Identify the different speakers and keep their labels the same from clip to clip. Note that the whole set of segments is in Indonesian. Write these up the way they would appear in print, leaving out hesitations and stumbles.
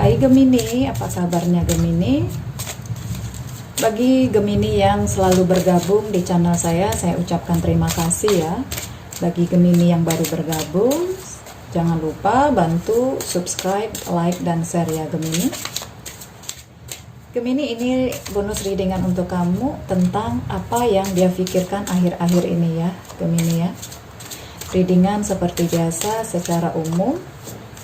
Speaker 1: Hai Gemini, apa kabarnya Gemini? Bagi Gemini yang selalu bergabung di channel saya ucapkan terima kasih ya. Bagi Gemini yang baru bergabung, jangan lupa bantu subscribe, like, dan share ya Gemini. Gemini, ini bonus readingan untuk kamu tentang apa yang dia pikirkan akhir-akhir ini ya Gemini ya. Readingan seperti biasa secara umum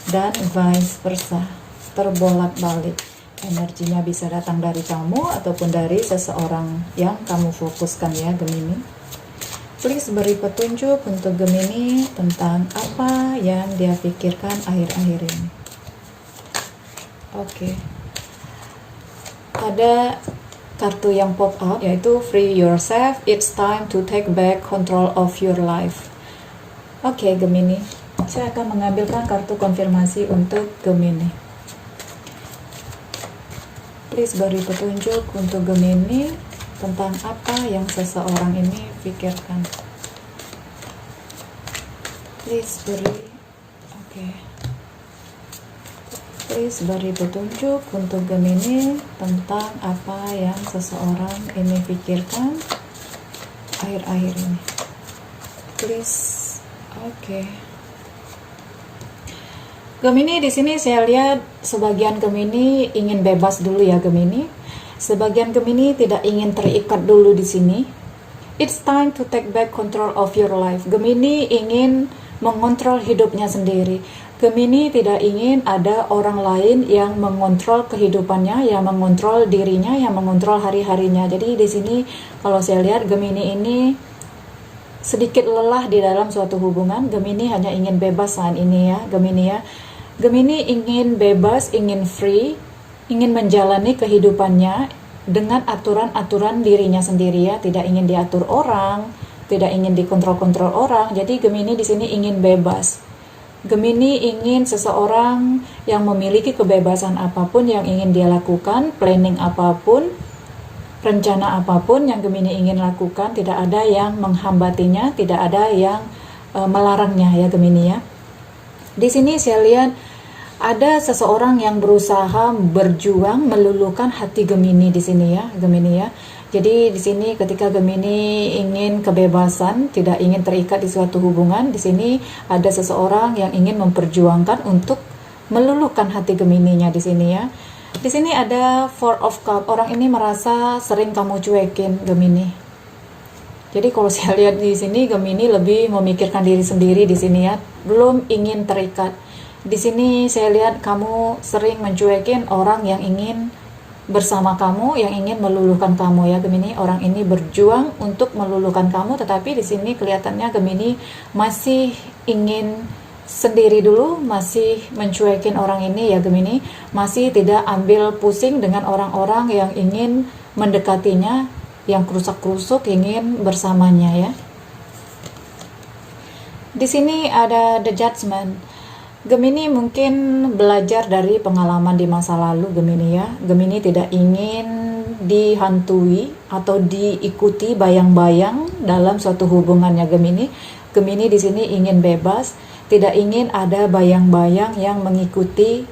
Speaker 1: dan vice versa, terbolak-balik. Energinya bisa datang dari kamu ataupun dari seseorang yang kamu fokuskan ya Gemini. Please beri petunjuk untuk Gemini tentang apa yang dia pikirkan akhir-akhir ini. Oke. Ada kartu yang pop up yaitu Free Yourself, It's Time to Take Back Control of Your Life. Oke Gemini, saya akan mengambilkan kartu konfirmasi untuk Gemini. Please beri petunjuk untuk Gemini tentang apa yang seseorang ini pikirkan. Please beri, oke. Please beri petunjuk untuk Gemini tentang apa yang seseorang ini pikirkan akhir-akhir ini. Please, oke. Gemini, di sini saya lihat sebagian Gemini ingin bebas dulu ya Gemini. Sebagian Gemini tidak ingin terikat dulu di sini. It's time to take back control of your life. Gemini ingin mengontrol hidupnya sendiri. Gemini tidak ingin ada orang lain yang mengontrol kehidupannya, yang mengontrol dirinya, yang mengontrol hari-harinya. Jadi di sini kalau saya lihat Gemini ini sedikit lelah di dalam suatu hubungan. Gemini hanya ingin bebas saat ini ya Gemini ya. Gemini ingin bebas, ingin free, ingin menjalani kehidupannya dengan aturan-aturan dirinya sendiri ya, tidak ingin diatur orang, tidak ingin dikontrol-kontrol orang. Jadi Gemini di sini ingin bebas. Gemini ingin seseorang yang memiliki kebebasan apapun yang ingin dia lakukan, planning apapun, rencana apapun yang Gemini ingin lakukan, tidak ada yang menghambatinya, tidak ada yang melarangnya ya Gemini ya. Di sini saya lihat ada seseorang yang berusaha berjuang meluluhkan hati Gemini di sini ya, Gemini ya. Jadi di sini ketika Gemini ingin kebebasan, tidak ingin terikat di suatu hubungan, di sini ada seseorang yang ingin memperjuangkan untuk meluluhkan hati Gemininya di sini ya. Di sini ada Four of Cups. Orang ini merasa sering kamu cuekin Gemini. Jadi kalau saya lihat di sini Gemini lebih memikirkan diri sendiri di sini ya, belum ingin terikat. Di sini saya lihat kamu sering mencuekin orang yang ingin bersama kamu, yang ingin meluluhkan kamu ya Gemini. Orang ini berjuang untuk meluluhkan kamu, tetapi di sini kelihatannya Gemini masih ingin sendiri dulu, masih mencuekin orang ini ya Gemini, masih tidak ambil pusing dengan orang-orang yang ingin mendekatinya, yang kerusak-kerusuk ingin bersamanya ya. Di sini ada The Judgment. Gemini mungkin belajar dari pengalaman di masa lalu Gemini ya. Gemini tidak ingin dihantui atau diikuti bayang-bayang dalam suatu hubungannya Gemini. Gemini di sini ingin bebas, tidak ingin ada bayang-bayang yang mengikuti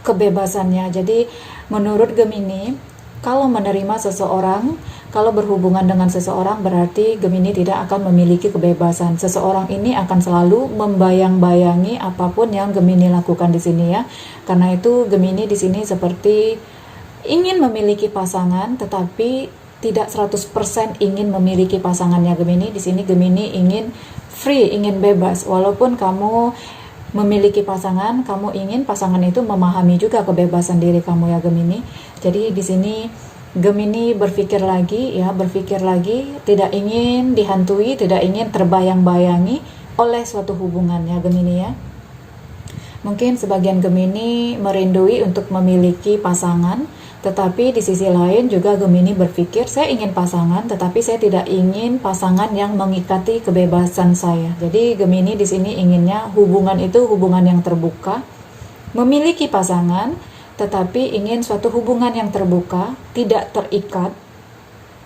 Speaker 1: kebebasannya. Jadi menurut Gemini, kalau menerima seseorang, kalau berhubungan dengan seseorang, berarti Gemini tidak akan memiliki kebebasan. Seseorang ini akan selalu membayang-bayangi apapun yang Gemini lakukan di sini ya. Karena itu Gemini di sini seperti ingin memiliki pasangan, tetapi tidak 100% ingin memiliki pasangannya Gemini. Di sini Gemini ingin free, ingin bebas. Walaupun kamu memiliki pasangan, kamu ingin pasangan itu memahami juga kebebasan diri kamu ya Gemini. Jadi di sini Gemini berpikir lagi, tidak ingin dihantui, tidak ingin terbayang-bayangi oleh suatu hubungan ya Gemini ya. Mungkin sebagian Gemini merindui untuk memiliki pasangan, tetapi di sisi lain juga Gemini berpikir, saya ingin pasangan, tetapi saya tidak ingin pasangan yang mengikati kebebasan saya. Jadi Gemini di sini inginnya hubungan itu hubungan yang terbuka, memiliki pasangan, tetapi ingin suatu hubungan yang terbuka, tidak terikat,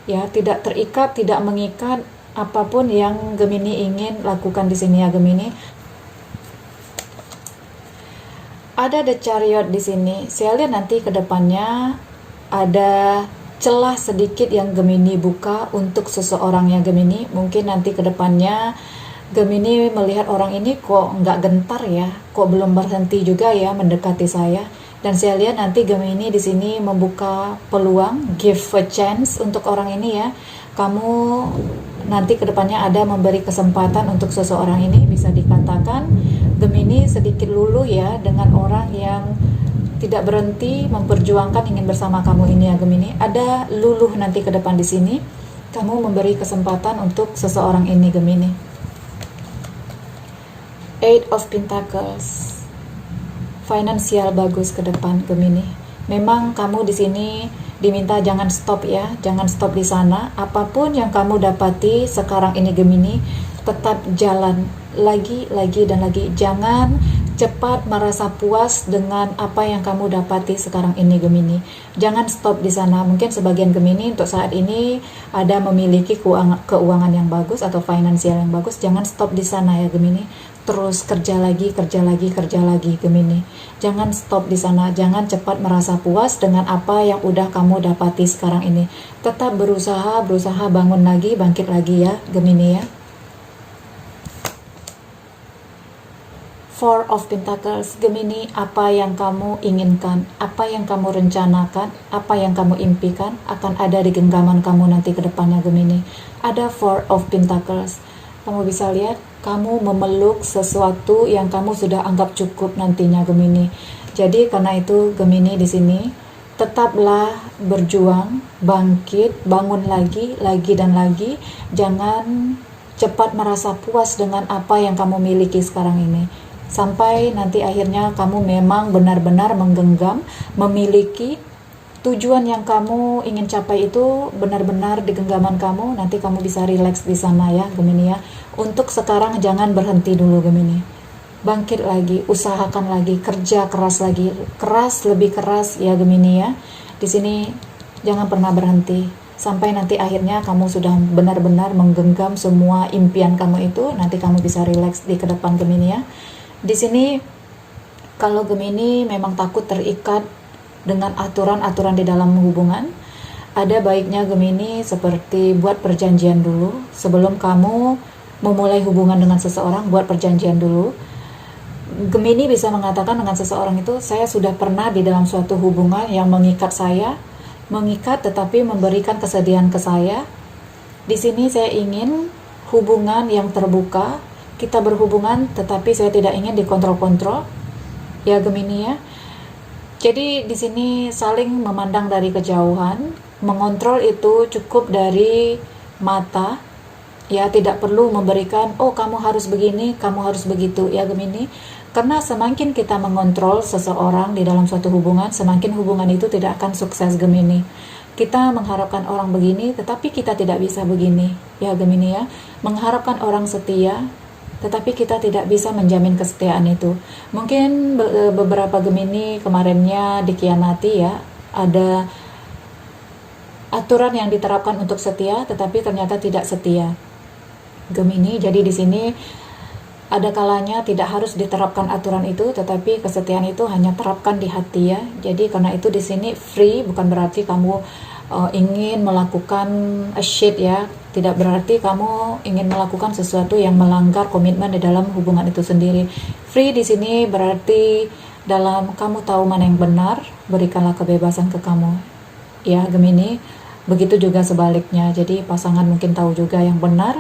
Speaker 1: ya, tidak terikat, tidak mengikat apapun yang Gemini ingin lakukan di sini ya Gemini. Ada the chariot di sini. Saya lihat nanti ke depannya ada celah sedikit yang Gemini buka untuk seseorang yang Gemini. Mungkin nanti ke depannya Gemini melihat orang ini kok nggak gentar ya, kok belum berhenti juga ya mendekati saya. Dan saya lihat nanti Gemini di sini membuka peluang, give a chance untuk orang ini ya. Kamu nanti ke depannya ada memberi kesempatan untuk seseorang ini. Bisa dikatakan Gemini sedikit luluh ya dengan orang yang tidak berhenti memperjuangkan ingin bersama kamu ini ya Gemini. Ada luluh nanti ke depan di sini. Kamu memberi kesempatan untuk seseorang ini Gemini. Eight of Pentacles. Finansial bagus ke depan Gemini. Memang kamu di sini diminta jangan stop ya, jangan stop di sana. Apapun yang kamu dapati sekarang ini Gemini, tetap jalan lagi dan lagi. Jangan cepat merasa puas dengan apa yang kamu dapati sekarang ini Gemini. Jangan stop di sana. Mungkin sebagian Gemini untuk saat ini ada memiliki keuangan yang bagus atau finansial yang bagus. Jangan stop di sana ya Gemini. Terus kerja lagi Gemini. Jangan stop di sana. Jangan cepat merasa puas dengan apa yang udah kamu dapati sekarang ini. Tetap berusaha bangun lagi, bangkit lagi ya Gemini ya. Four of Pentacles, Gemini, apa yang kamu inginkan, apa yang kamu rencanakan, apa yang kamu impikan akan ada di genggaman kamu nanti ke depannya Gemini. Ada Four of Pentacles. Kamu bisa lihat, kamu memeluk sesuatu yang kamu sudah anggap cukup nantinya Gemini. Jadi karena itu Gemini di sini tetaplah berjuang, bangkit, bangun lagi dan lagi. Jangan cepat merasa puas dengan apa yang kamu miliki sekarang ini. Sampai nanti akhirnya kamu memang benar-benar menggenggam, memiliki tujuan yang kamu ingin capai itu benar-benar di genggaman kamu. Nanti kamu bisa relax di sana ya Gemini ya. Untuk sekarang jangan berhenti dulu Gemini. Bangkit lagi, usahakan lagi, kerja keras lagi, lebih keras ya Gemini ya. Di sini jangan pernah berhenti. Sampai nanti akhirnya kamu sudah benar-benar menggenggam semua impian kamu itu. Nanti kamu bisa relax di ke depan Gemini ya. Di sini kalau Gemini memang takut terikat dengan aturan-aturan di dalam hubungan, ada baiknya Gemini seperti buat perjanjian dulu sebelum kamu memulai hubungan dengan seseorang. Buat perjanjian dulu. Gemini bisa mengatakan dengan seseorang itu, saya sudah pernah di dalam suatu hubungan yang mengikat tetapi memberikan kesedihan ke saya. Di sini saya ingin hubungan yang terbuka. Kita berhubungan tetapi saya tidak ingin dikontrol-kontrol ya Gemini ya. Jadi di sini saling memandang dari kejauhan. Mengontrol itu cukup dari mata ya, tidak perlu memberikan oh kamu harus begini, kamu harus begitu ya Gemini. Karena semakin kita mengontrol seseorang di dalam suatu hubungan, semakin hubungan itu tidak akan sukses Gemini. Kita mengharapkan orang begini tetapi kita tidak bisa begini ya Gemini ya. Mengharapkan orang setia tetapi kita tidak bisa menjamin kesetiaan itu. Mungkin beberapa Gemini kemarinnya dikhianati ya. Ada aturan yang diterapkan untuk setia tetapi ternyata tidak setia Gemini. Jadi di sini ada kalanya tidak harus diterapkan aturan itu, tetapi kesetiaan itu hanya terapkan di hati ya. Jadi karena itu di sini free bukan berarti kamu ingin melakukan a shit ya. Tidak berarti kamu ingin melakukan sesuatu yang melanggar komitmen di dalam hubungan itu sendiri. Free di sini berarti dalam kamu tahu mana yang benar, berikanlah kebebasan ke kamu. Ya Gemini, begitu juga sebaliknya. Jadi pasangan mungkin tahu juga yang benar.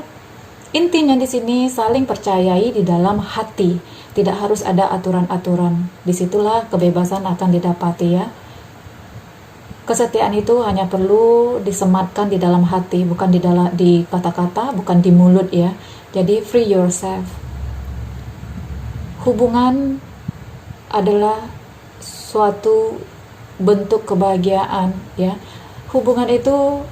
Speaker 1: Intinya di sini saling percayai di dalam hati. Tidak harus ada aturan-aturan. Disitulah kebebasan akan didapati ya. Kesetiaan itu hanya perlu disematkan di dalam hati, bukan di kata-kata, bukan di mulut ya. Jadi free yourself. Hubungan adalah suatu bentuk kebahagiaan ya. Hubungan itu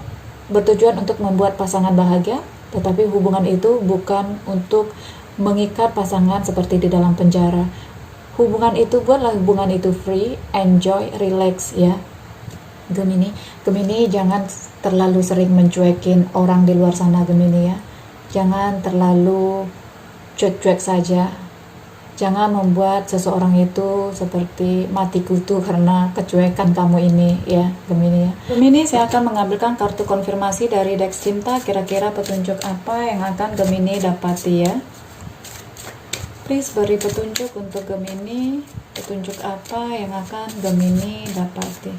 Speaker 1: bertujuan untuk membuat pasangan bahagia, tetapi hubungan itu bukan untuk mengikat pasangan seperti di dalam penjara. Hubungan itu, buatlah hubungan itu free, enjoy, relax ya. Gemini jangan terlalu sering mencuekin orang di luar sana Gemini ya. Jangan terlalu cuek-cuek saja. Jangan membuat seseorang itu seperti mati kutu karena kecuekan kamu ini ya, Gemini ya. Gemini, saya akan mengambilkan kartu konfirmasi dari Dex Cinta. Kira-kira petunjuk apa yang akan Gemini dapati ya. Please beri petunjuk untuk Gemini. Petunjuk apa yang akan Gemini dapati.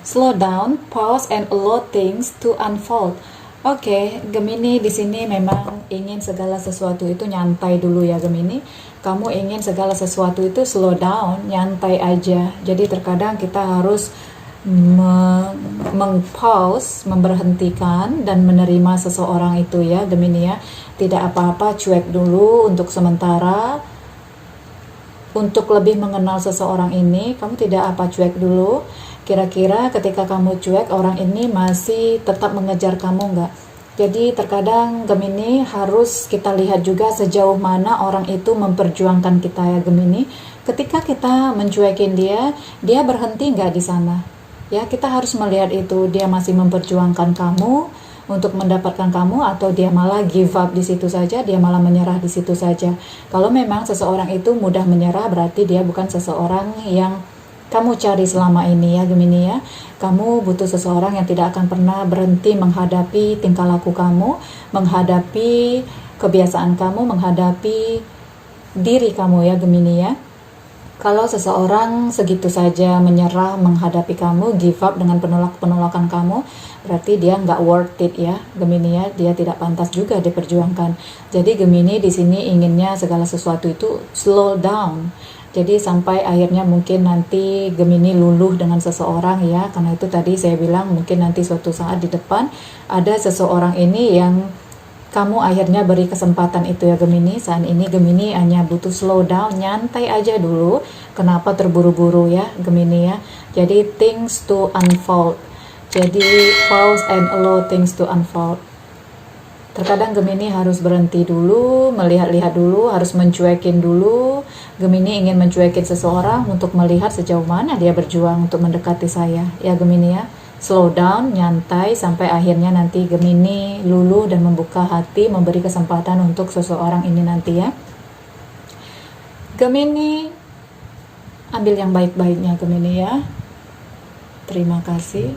Speaker 1: Slow down, pause, and allow things to unfold. Oke, Gemini di sini memang ingin segala sesuatu itu nyantai dulu ya Gemini. Kamu ingin segala sesuatu itu slow down, nyantai aja. Jadi terkadang kita harus meng-pause, memberhentikan dan menerima seseorang itu ya Gemini ya. Tidak apa-apa, cuek dulu untuk sementara. Untuk lebih mengenal seseorang ini, kamu tidak apa cuek dulu. Kira-kira ketika kamu cuek, orang ini masih tetap mengejar kamu nggak? Jadi terkadang Gemini harus kita lihat juga sejauh mana orang itu memperjuangkan kita ya Gemini. Ketika kita mencuekin dia berhenti nggak di sana? Ya, kita harus melihat itu, dia masih memperjuangkan kamu untuk mendapatkan kamu, atau dia malah give up di situ saja, dia malah menyerah di situ saja. Kalau memang seseorang itu mudah menyerah, berarti dia bukan seseorang yang kamu cari selama ini ya Gemini ya. Kamu butuh seseorang yang tidak akan pernah berhenti menghadapi tingkah laku kamu, menghadapi kebiasaan kamu, menghadapi diri kamu ya Gemini ya. Kalau seseorang segitu saja menyerah menghadapi kamu, give up dengan penolakan kamu, berarti dia nggak worth it ya Gemini ya. Dia tidak pantas juga diperjuangkan. Jadi Gemini di sini inginnya segala sesuatu itu slow down. Jadi sampai akhirnya mungkin nanti Gemini luluh dengan seseorang ya. Karena itu tadi saya bilang mungkin nanti suatu saat di depan ada seseorang ini yang kamu akhirnya beri kesempatan itu ya Gemini. Saat ini Gemini hanya butuh slow down, nyantai aja dulu. Kenapa terburu-buru ya Gemini ya. Jadi things to unfold. Jadi pause and allow things to unfold. Terkadang Gemini harus berhenti dulu, melihat-lihat dulu, harus mencuekin dulu. Gemini ingin mencuekin seseorang untuk melihat sejauh mana dia berjuang untuk mendekati saya. Ya Gemini ya, slow down, nyantai, sampai akhirnya nanti Gemini luluh dan membuka hati, memberi kesempatan untuk seseorang ini nanti ya. Gemini, ambil yang baik-baiknya Gemini ya. Terima kasih.